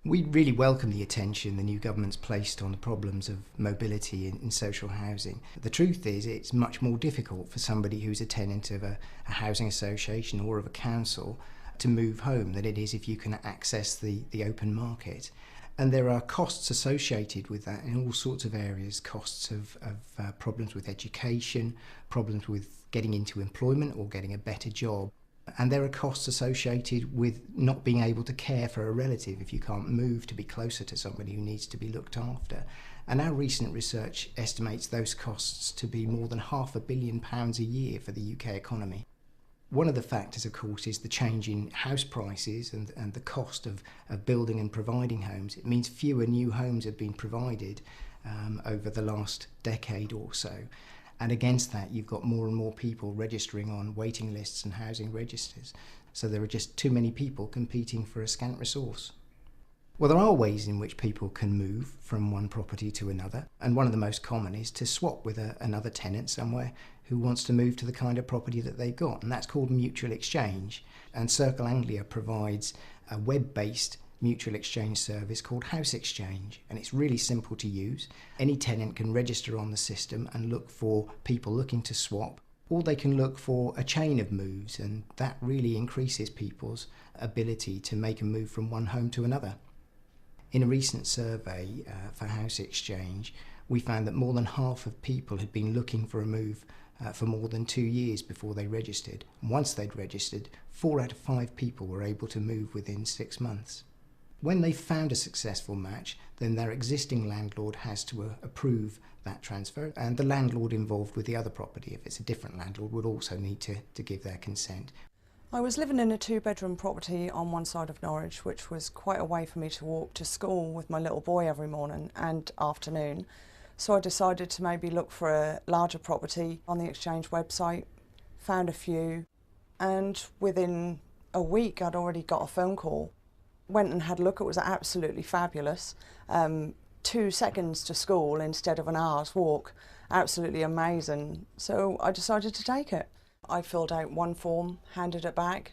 We really welcome the attention the new government's placed on the problems of mobility in social housing. The truth is it's much more difficult for somebody who's a tenant of a housing association or of a council to move home than it is if you can access the open market. And there are costs associated with that in all sorts of areas, costs of problems with education, problems with getting into employment or getting a better job. And there are costs associated with not being able to care for a relative if you can't move to be closer to somebody who needs to be looked after. And our recent research estimates those costs to be more than £500 million a year for the UK economy. One of the factors, of course, is the change in house prices and the cost of building and providing homes. It means fewer new homes have been provided over the last decade or so. And against that, you've got more and more people registering on waiting lists and housing registers. So there are just too many people competing for a scant resource. Well, there are ways in which people can move from one property to another. And one of the most common is to swap with another tenant somewhere who wants to move to the kind of property that they've got. And that's called mutual exchange. And Circle Anglia provides a web-based mutual exchange service called House Exchange, and it's really simple to use. Any tenant can register on the system and look for people looking to swap, or they can look for a chain of moves, and that really increases people's ability to make a move from one home to another. In a recent survey for House Exchange, we found that more than half of people had been looking for a move for more than 2 years before they registered. And once they'd registered, 4 out of 5 people were able to move within 6 months. When they've found a successful match, then their existing landlord has to approve that transfer, and the landlord involved with the other property, if it's a different landlord, would also need to give their consent. I was living in a 2-bedroom property on one side of Norwich, which was quite a way for me to walk to school with my little boy every morning and afternoon. So I decided to maybe look for a larger property on the Exchange website, found a few, and within a week I'd already got a phone call. Went and had a look. It was absolutely fabulous. 2 seconds to school instead of an hour's walk. Absolutely amazing. So I decided to take it. I filled out one form, handed it back.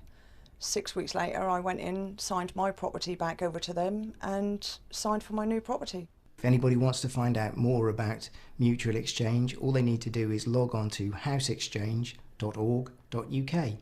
6 weeks later I went in, signed my property back over to them and signed for my new property. If anybody wants to find out more about mutual exchange, all they need to do is log on to houseexchange.org.uk.